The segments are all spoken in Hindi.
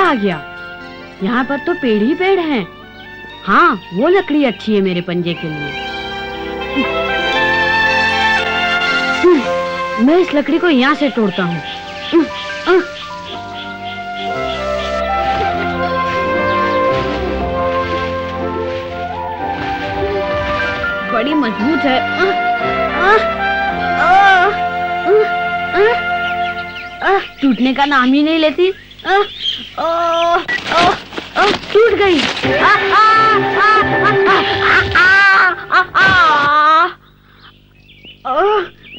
आ गया? यहाँ पर तो पेड़ ही पेड़ हैं। हाँ, वो लकड़ी अच्छी है मेरे पंजे के लिए। मैं इस लकड़ी को यहाँ से तोड़ता हूँ। बड़ी मजबूत है। टूटने का नाम ही नहीं लेती। टूट गई।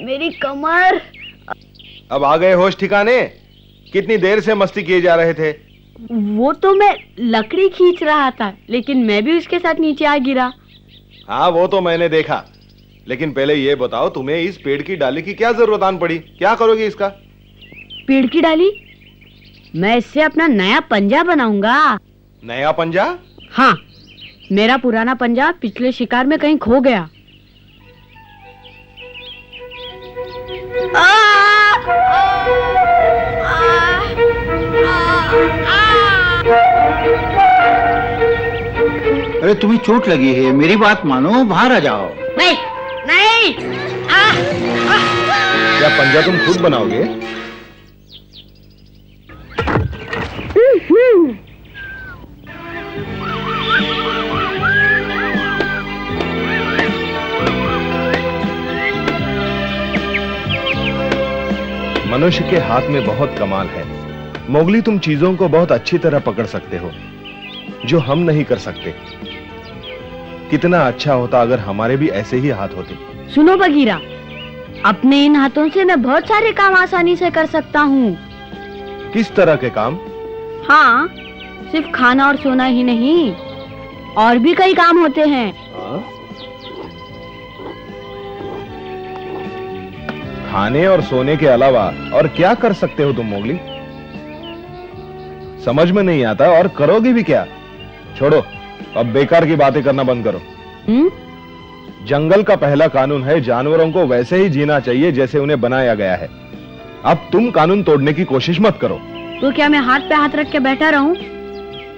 मेरी कमर। अब आ गए होश ठिकाने? कितनी देर से मस्ती किए जा रहे थे? वो तो मैं लकड़ी खींच रहा था, लेकिन मैं भी उसके साथ नीचे आ गिरा। हाँ, वो तो मैंने देखा, लेकिन पहले ये बताओ तुम्हें इस पेड़ की डाली की क्या जरूरत आन पड़ी? क्या करोगे इसका? पेड़ की डाली? मैं इससे अपना नया पंजा बनाऊंगा। नया पंजा? हाँ, मेरा पुराना पंजा पिछले शिकार में कहीं खो गया। अरे तुम्हें चोट लगी है, मेरी बात मानो, बाहर आ जाओ। नहीं, नहीं। क्या पंजा तुम खुद बनाओगे? मनुष्य के हाथ में बहुत कमाल है। मोगली, तुम चीजों को बहुत अच्छी तरह पकड़ सकते हो, जो हम नहीं कर सकते। कितना अच्छा होता अगर हमारे भी ऐसे ही हाथ होते। सुनो बगीरा, अपने इन हाथों से मैं बहुत सारे काम आसानी से कर सकता हूँ। किस तरह के काम? हाँ, सिर्फ खाना और सोना ही नहीं, और भी कई काम होते हैं। खाने और सोने के अलावा और क्या कर सकते हो तुम मोगली? समझ में नहीं आता, और करोगे भी क्या? छोड़ो, अब बेकार की बातें करना बंद करो। जंगल का पहला कानून है, जानवरों को वैसे ही जीना चाहिए जैसे उन्हें बनाया गया है। अब तुम कानून तोड़ने की कोशिश मत करो। तो क्या मैं हाथ पे हाथ रख के बैठा रहूं?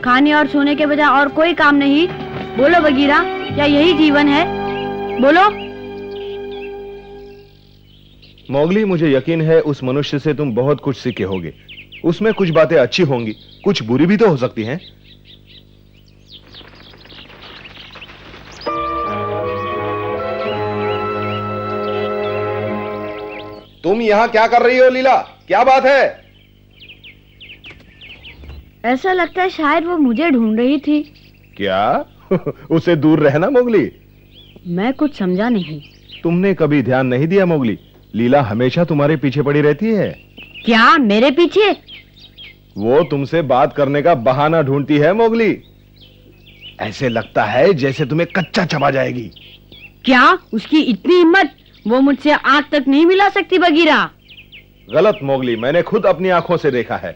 खाने और सोने के बजाय और कोई काम नहीं? बोलो बगीरा, क्या यही जीवन है? बोलो। मोगली, मुझे यकीन है उस मनुष्य से तुम बहुत कुछ सीखे होगे। उसमें कुछ बातें अच्छी होंगी, कुछ बुरी भी तो हो सकती हैं। तुम यहां क्या कर रही हो लीला? क्या बात है? ऐसा लगता है शायद वो मुझे ढूंढ रही थी। क्या? उसे दूर रहना मोगली। मैं कुछ समझा नहीं। तुमने कभी ध्यान नहीं दिया मोगली, लीला हमेशा तुम्हारे पीछे पड़ी रहती है। क्या मेरे पीछे? वो तुमसे बात करने का बहाना ढूंढती है मोगली। ऐसे लगता है जैसे तुम्हें कच्चा चबा जाएगी। क्या उसकी इतनी हिम्मत? वो मुझसे आंख तक नहीं मिला सकती बगीरा। गलत मोगली, मैंने खुद अपनी आंखों से देखा है।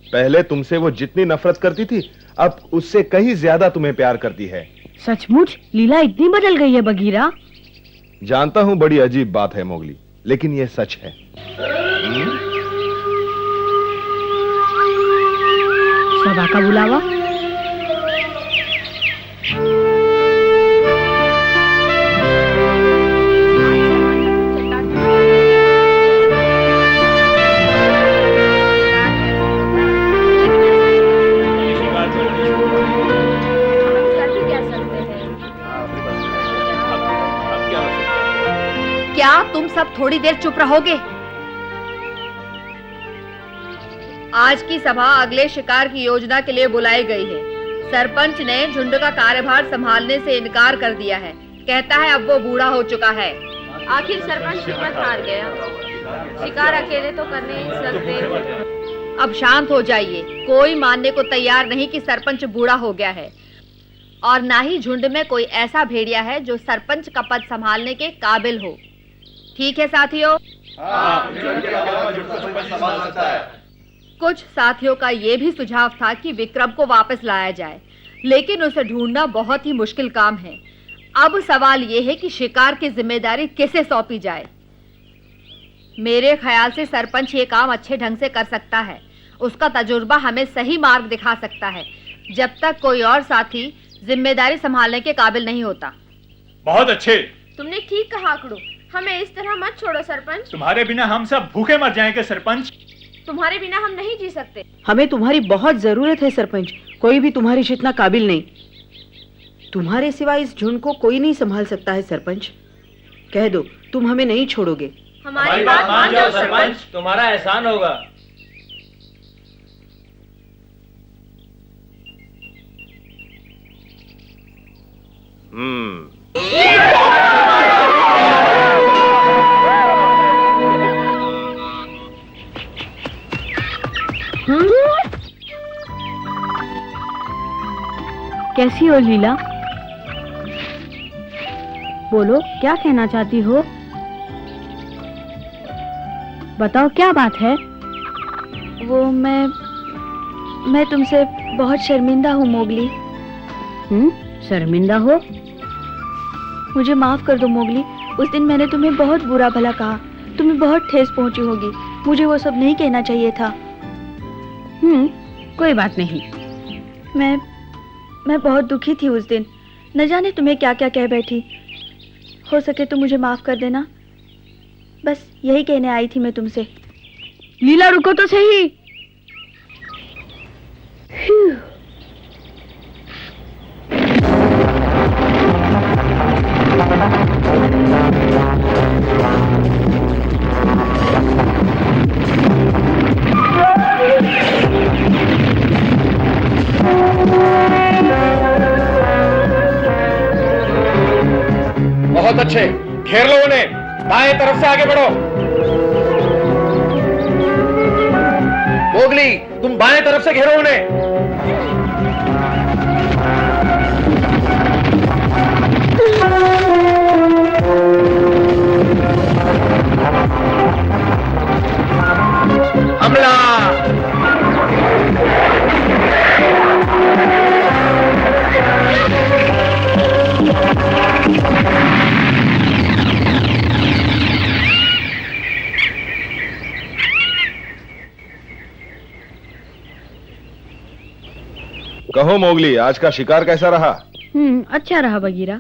पहले तुमसे वो जितनी नफरत करती थी, अब उससे कहीं ज्यादा तुम्हें प्यार करती है। सचमुच लीला इतनी बदल गई है बगीरा? जानता हूं बड़ी अजीब बात है मोगली, लेकिन यह सच है। सभा का बुलावा। क्या तुम सब थोड़ी देर चुप रहोगे? आज की सभा अगले शिकार की योजना के लिए बुलाई गई है। सरपंच ने झुंड का कार्यभार संभालने से इनकार कर दिया है। कहता है अब वो बूढ़ा हो चुका है। आखिर सरपंच हिम्मत हार गया। शिकार अकेले तो कर नहीं सकते। अब शांत हो जाइए। कोई मानने को तैयार नहीं कि सरपंच बूढ़ा हो गया है, और ना ही झुंड में कोई ऐसा भेड़िया है जो सरपंच का पद संभालने के काबिल हो। ठीक है साथियों? कुछ साथियों का यह भी सुझाव था कि विक्रम को वापस लाया जाए, लेकिन उसे ढूंढना बहुत ही मुश्किल काम है। अब सवाल यह है कि शिकार की जिम्मेदारी किसे सौंपी जाए। मेरे ख्याल से सरपंच ये काम अच्छे ढंग से कर सकता है उसका तजुर्बा हमें सही मार्ग दिखा सकता है, जब तक कोई और साथी जिम्मेदारी संभालने के काबिल नहीं होता। बहुत अच्छे। तुमने ठीक कहा आकड़ू, हमें इस तरह मत छोड़ो सरपंच। तुम्हारे बिना हम सब भूखे मर जाएंगे सरपंच। तुम्हारे बिना हम नहीं जी सकते। हमें तुम्हारी बहुत जरूरत है सरपंच, कोई भी तुम्हारी जितना काबिल नहीं। तुम्हारे सिवा इस झुंड को कोई नहीं संभाल सकता है सरपंच। कह दो तुम हमें नहीं छोड़ोगे। हमारी बात मान जाओ सरपंच, तुम्हारा एहसान होगा। कैसी हो लीला? बोलो, क्या कहना चाहती हो? बताओ क्या बात है? वो मैं तुमसे बहुत शर्मिंदा हूँ मोगली। शर्मिंदा हो? मुझे माफ कर दो मोगली, उस दिन मैंने तुम्हें बहुत बुरा भला कहा, तुम्हें बहुत ठेस पहुंची होगी। मुझे वो सब नहीं कहना चाहिए था। कोई बात नहीं। मैं बहुत दुखी थी उस दिन, न जाने तुम्हें क्या क्या कह बैठी। हो सके तो मुझे माफ कर देना, बस यही कहने आई थी मैं तुमसे। लीला रुको तो सही। बहुत अच्छे, घेर लो उन्हें। दाएं तरफ से आगे बढ़ो। मोगली, तुम बाएं तरफ से घेरो उन्हें। हमला। कहो मोगली, आज का शिकार कैसा रहा? अच्छा रहा बगीरा।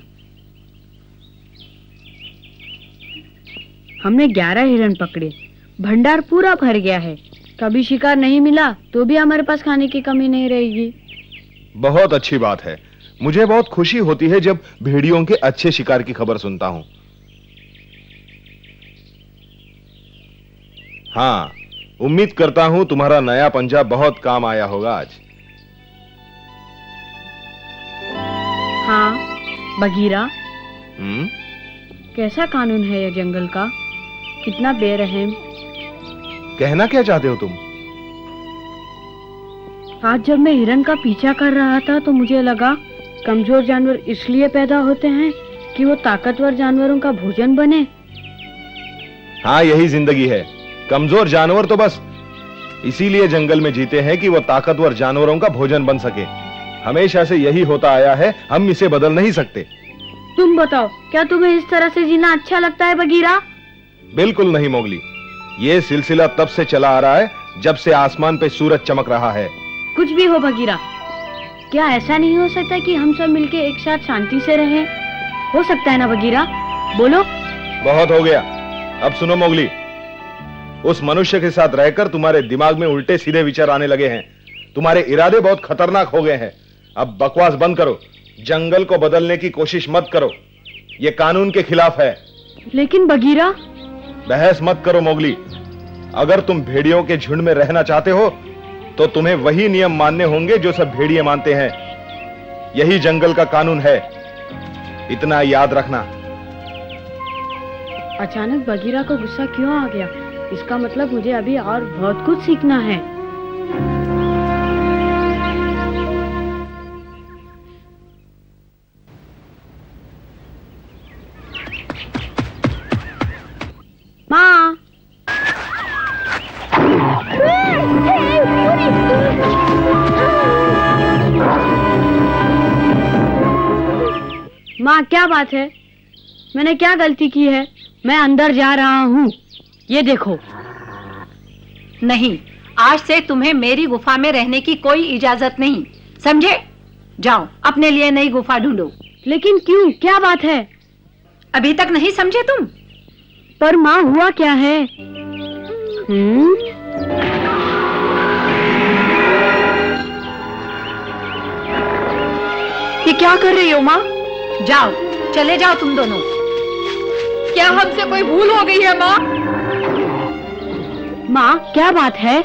हमने 11 हिरण पकड़े, भंडार पूरा भर गया है। कभी शिकार नहीं मिला तो भी हमारे पास खाने की कमी नहीं रहेगी। बहुत अच्छी बात है। मुझे बहुत खुशी होती है जब भेड़ियों के अच्छे शिकार की खबर सुनता हूं। हाँ, उम्मीद करता हूं तुम्हारा नया पंजा बहुत काम आया होगा आज। हाँ बगीरा, कैसा कानून है ये जंगल का, कितना बेरहम। कहना क्या चाहते हो तुम? आज जब मैं हिरन का पीछा कर रहा था तो मुझे लगा कमजोर जानवर इसलिए पैदा होते हैं कि वो ताकतवर जानवरों का भोजन बने। हाँ, यही जिंदगी है। कमजोर जानवर तो बस इसीलिए जंगल में जीते हैं कि वो ताकतवर जानवरों का भोजन बन सके। हमेशा से यही होता आया है, हम इसे बदल नहीं सकते। तुम बताओ, क्या तुम्हें इस तरह से जीना अच्छा लगता है बगीरा? बिल्कुल नहीं मोगली, ये सिलसिला तब से चला आ रहा है जब से आसमान पे सूरज चमक रहा है। कुछ भी हो बगीरा, क्या ऐसा नहीं हो सकता कि हम सब मिलके एक साथ शांति से रहें? हो सकता है ना बगीरा? बोलो। बहुत हो गया, अब सुनो मोगली। उस मनुष्य के साथ रहकर तुम्हारे दिमाग में उल्टे सीधे विचार आने लगे हैं। तुम्हारे इरादे बहुत खतरनाक हो गए हैं। अब बकवास बंद करो, जंगल को बदलने की कोशिश मत करो, ये कानून के खिलाफ है। लेकिन बगीरा। बहस मत करो मोगली। अगर तुम भेड़ियों के झुंड में रहना चाहते हो तो तुम्हें वही नियम मानने होंगे जो सब भेड़िए मानते हैं। यही जंगल का कानून है, इतना याद रखना। अचानक बगीरा को गुस्सा क्यों आ गया? इसका मतलब मुझे अभी और बहुत कुछ सीखना है। माँ, माँ क्या बात है? मैंने क्या गलती की है? मैं अंदर जा रहा हूँ, ये देखो। नहीं, आज से तुम्हें मेरी गुफा में रहने की कोई इजाजत नहीं, समझे? जाओ अपने लिए नई गुफा ढूंढो। लेकिन क्यों, क्या बात है? अभी तक नहीं समझे तुम? पर माँ हुआ क्या है? ये क्या कर रही हो माँ? जाओ, चले जाओ तुम दोनों। क्या हमसे कोई भूल हो गई है माँ? माँ क्या बात है?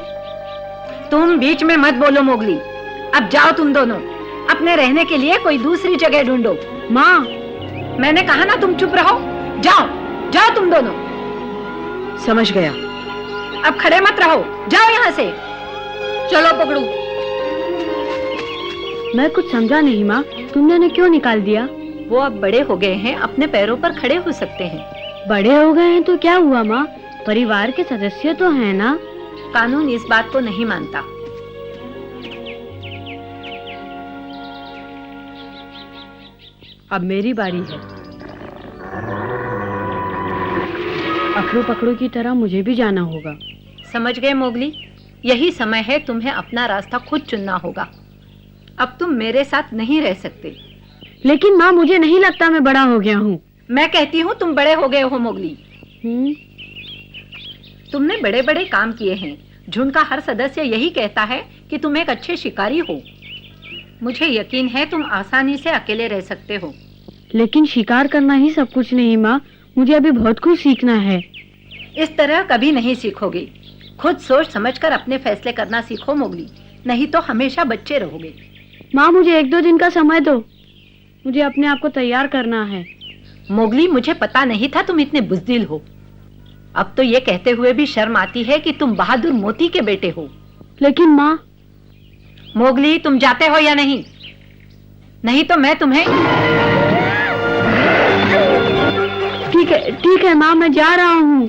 तुम बीच में मत बोलो मोगली। अब जाओ तुम दोनों, अपने रहने के लिए कोई दूसरी जगह ढूंढो। माँ मैंने कहा ना तुम चुप रहो। जाओ जाओ तुम दोनों। समझ गया। अब खड़े मत रहो, जाओ यहाँ से। चलो पकड़ू। मैं कुछ समझा नहीं माँ, तुमने उन्हें क्यों निकाल दिया? वो अब बड़े हो गए हैं, अपने पैरों पर खड़े हो सकते हैं। बड़े हो गए हैं तो क्या हुआ माँ, परिवार के सदस्य तो हैं ना। कानून इस बात को नहीं मानता। अब मेरी बारी है। अकड़ू पकड़ू की तरह मुझे भी जाना होगा। समझ गए मोगली? यही समय है तुम्हें अपना रास्ता खुद चुनना होगा। अब तुम मेरे साथ नहीं रह सकते। लेकिन माँ मुझे नहीं लगता मैं बड़ा हो गया हूँ। मैं कहती हूँ तुम बड़े हो गए हो मोगली। तुमने बड़े बड़े काम किए हैं। झुंड का हर सदस्य यही कहता है कि तुम एक अच्छे शिकारी हो। मुझे यकीन है तुम आसानी से अकेले रह सकते हो। लेकिन शिकार करना ही सब कुछ नहीं माँ, मुझे अभी बहुत कुछ सीखना है। इस तरह कभी नहीं सीखोगे। खुद सोच समझकर अपने फैसले करना सीखो मोगली, नहीं तो हमेशा बच्चे रहोगे। माँ मुझे 1-2 दिन का समय दो, मुझे अपने आप को तैयार करना है। मोगली मुझे पता नहीं था तुम इतने बुज़दिल हो। अब तो ये कहते हुए भी शर्म आती है कि तुम बहादुर मोती के बेटे हो। लेकिन माँ। मोगली तुम जाते हो या नहीं? नहीं तो मैं तुम्हें। ठीक है माँ, मैं जा रहा हूँ।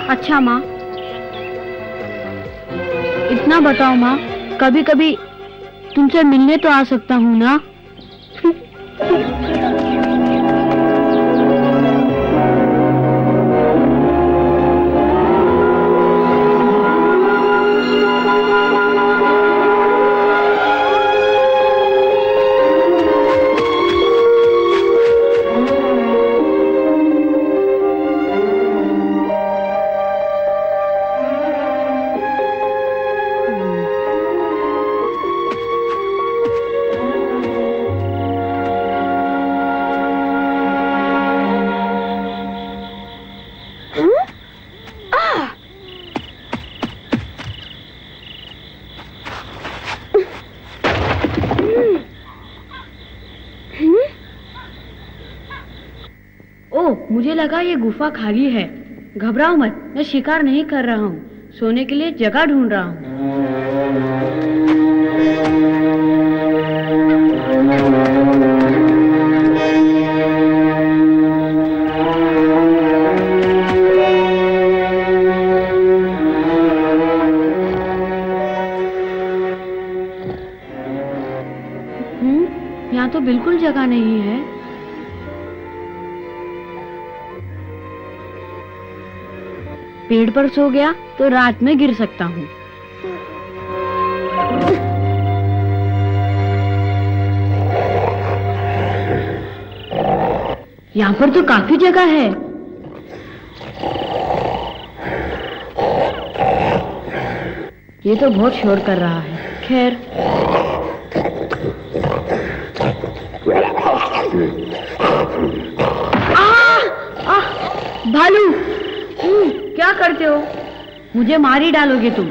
अच्छा माँ, इतना बताओ माँ, कभी कभी तुमसे मिलने तो आ सकता हूँ ना? मुझे लगा ये गुफा खाली है। घबराओ मत, मैं शिकार नहीं कर रहा हूँ, सोने के लिए जगह ढूंढ रहा हूँ। यहाँ तो बिल्कुल जगह नहीं है। पेड़ पर सो गया तो रात में गिर सकता हूँ। यहाँ पर तो काफी जगह है। ये तो बहुत शोर कर रहा है। खैर, भालू, क्या करते हो? मुझे मार ही डालोगे तुम।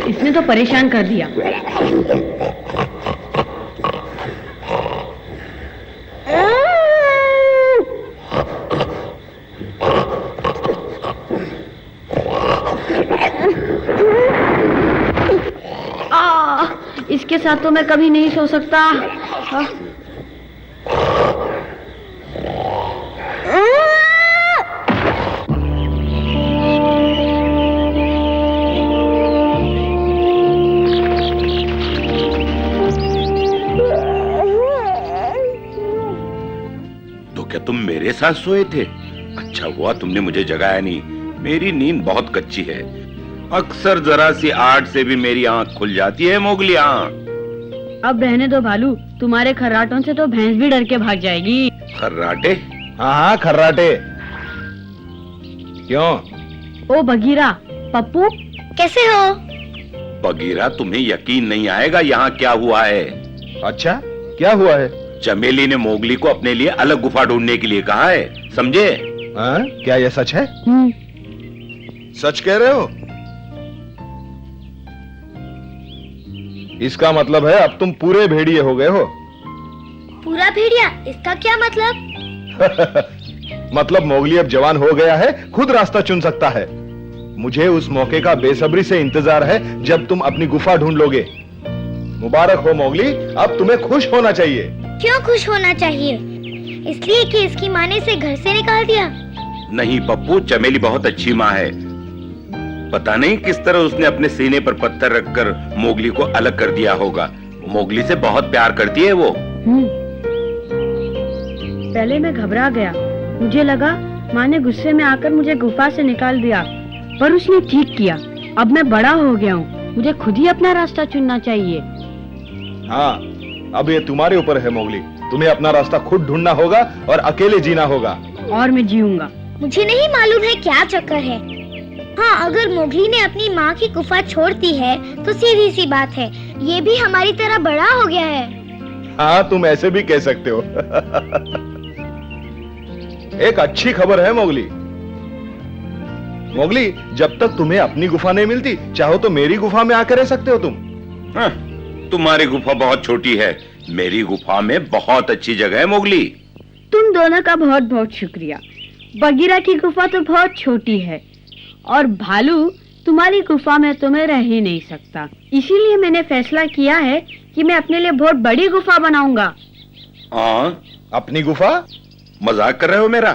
इसने तो परेशान कर दिया। इसके साथ तो मैं कभी नहीं सो सकता। क्या तुम मेरे साथ सोए थे? अच्छा हुआ तुमने मुझे जगाया नहीं, मेरी नींद बहुत कच्ची है। अक्सर जरा सी आहट से भी मेरी आंख खुल जाती है मोगली। अब रहने दो भालू, तुम्हारे खर्राटों से तो भैंस भी डर के भाग जाएगी। खर्राटे? हाँ हाँ खर्राटे। क्यों? ओ बगीरा, पप्पू कैसे हो? बगीरा, तुम्हें यकीन नहीं आएगा यहाँ क्या हुआ है। अच्छा क्या हुआ है? चमेली ने मोगली को अपने लिए अलग गुफा ढूंढने के लिए कहा है, समझे? हाँ? क्या यह सच है? सच कह रहे हो? इसका मतलब है अब तुम पूरे भेड़िए हो गए हो। पूरा भेड़िया? इसका क्या मतलब? मतलब मोगली अब जवान हो गया है, खुद रास्ता चुन सकता है। मुझे उस मौके का बेसब्री से इंतजार है जब तुम अपनी गुफा ढूंढ लोगे। मुबारक हो मोगली, अब तुम्हें खुश होना चाहिए। क्यों खुश होना चाहिए? इसलिए कि इसकी माँ ने इसे घर से निकाल दिया? नहीं पप्पू, चमेली बहुत अच्छी माँ है। पता नहीं किस तरह उसने अपने सीने पर पत्थर रखकर मोगली को अलग कर दिया होगा। मोगली से बहुत प्यार करती है वो। पहले मैं घबरा गया, मुझे लगा माँ ने गुस्से में आकर मुझे गुफा से निकाल दिया, पर उसने ठीक किया। अब मैं बड़ा हो गया हूँ, मुझे खुद ही अपना रास्ता चुनना चाहिए। हाँ, अब ये तुम्हारे ऊपर है मोगली, तुम्हें अपना रास्ता खुद ढूंढना होगा और अकेले जीना होगा। और मैं जीऊंगा। मुझे नहीं मालूम है क्या चक्कर है। हाँ, अगर मोगली ने अपनी माँ की गुफा छोड़ दी है तो सीधी सी बात है, ये भी हमारी तरह बड़ा हो गया है। हाँ, तुम ऐसे भी कह सकते हो। एक अच्छी खबर है मोगली। मोगली, जब तक तुम्हें अपनी गुफा नहीं मिलती, चाहो तो मेरी गुफा में आकर रह सकते हो तुम। हाँ, तुम्हारी गुफा बहुत छोटी है, मेरी गुफा में बहुत अच्छी जगह है मोगली। तुम दोनों का बहुत बहुत शुक्रिया। बगीरा की गुफा तो बहुत छोटी है और भालू, तुम्हारी गुफा में तो मैं रह ही नहीं सकता। इसीलिए मैंने फैसला किया है कि मैं अपने लिए बहुत बड़ी गुफा बनाऊंगा। हाँ, अपनी गुफा? मजाक कर रहे हो मेरा?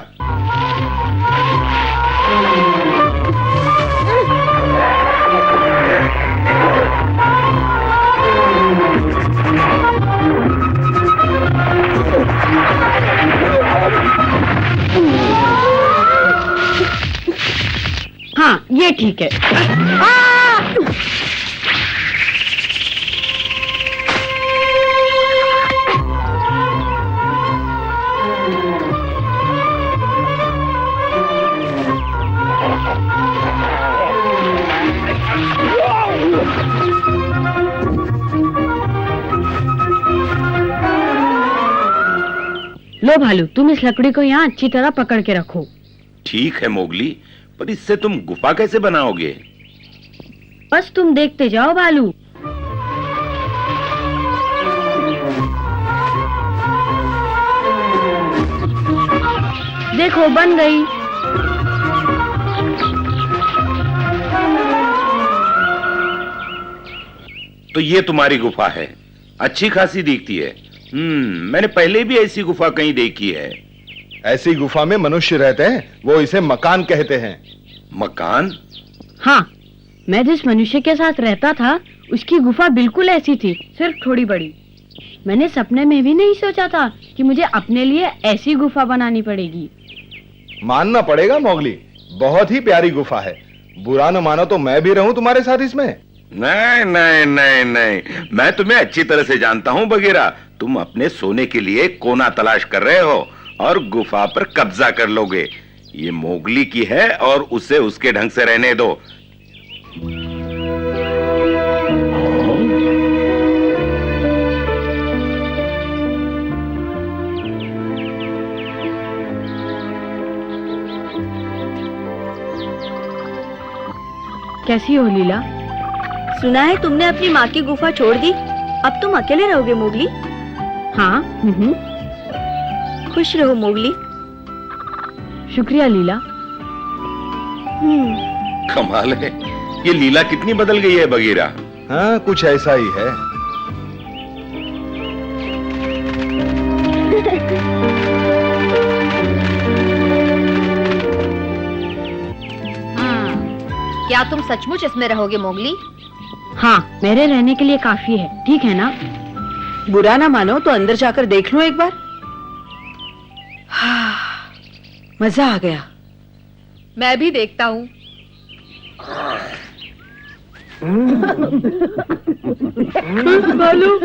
हाँ, ये ठीक है। लो भालू, तुम इस लकड़ी को यहाँ अच्छी तरह पकड़ के रखो। ठीक है मोगली, पर इससे तुम गुफा कैसे बनाओगे? बस तुम देखते जाओ भालू। देखो, बन गई। तो ये तुम्हारी गुफा है, अच्छी खासी दिखती है। मैंने पहले भी ऐसी गुफा कहीं देखी है। ऐसी गुफा में मनुष्य रहते हैं, वो इसे मकान कहते हैं। मकान? हाँ, मैं जिस मनुष्य के साथ रहता था उसकी गुफा बिल्कुल ऐसी थी, सिर्फ थोड़ी बड़ी। मैंने सपने में भी नहीं सोचा था कि मुझे अपने लिए ऐसी गुफा बनानी पड़ेगी। मानना पड़ेगा मोगली, बहुत ही प्यारी गुफा है। बुरा न मानो तो मैं भी रहूं तुम्हारे साथ इसमें। नहीं नहीं नहीं नहीं, मैं तुम्हें अच्छी तरह से जानता हूँ बगीरा। तुम अपने सोने के लिए कोना तलाश कर रहे हो और गुफा पर कब्जा कर लोगे। ये मोगली की है और उसे उसके ढंग से रहने दो। कैसी हो लीला? सुना है तुमने अपनी माँ की गुफा छोड़ दी, अब तुम अकेले रहोगे मोगली? हाँ। खुश रहो मोगली। शुक्रिया लीला। कमाल है, ये लीला कितनी बदल गई है बगीरा। हाँ, कुछ ऐसा ही है। क्या तुम सचमुच इसमें रहोगे मोगली? हाँ, मेरे रहने के लिए काफी है, ठीक है ना? बुरा ना मानो तो अंदर जाकर देख लो एक बार। हाँ, मजा आ गया। मैं भी देखता हूँ। भालू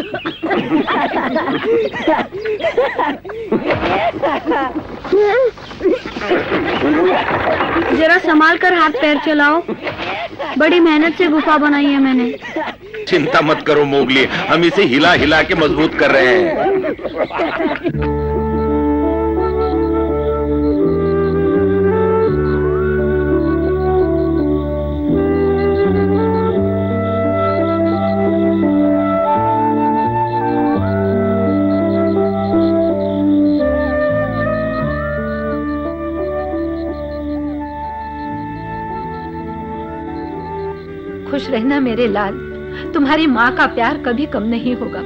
जरा संभाल कर हाथ पैर चलाओ, बड़ी मेहनत से गुफा बनाई है मैंने। चिंता मत करो मोगली, हम इसे हिला हिला के मजबूत कर रहे हैं। खुश रहना मेरे लाल, तुम्हारी माँ का प्यार कभी कम नहीं होगा।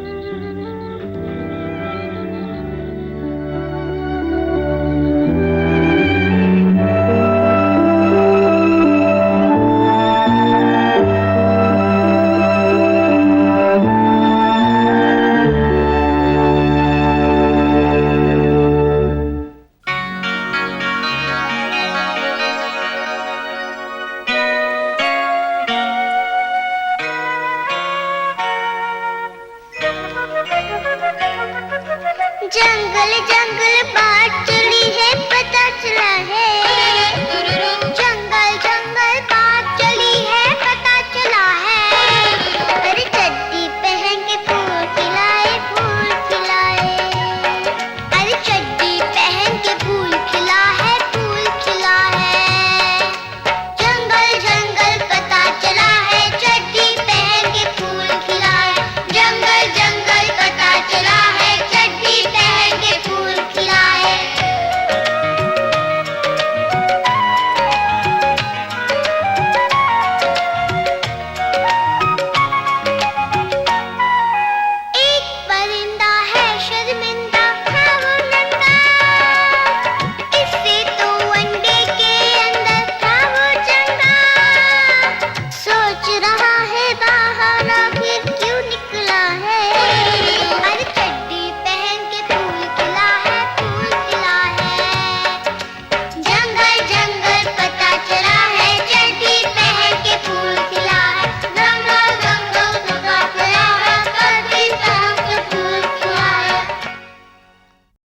जंगल जंगल बात चली है, पता चला है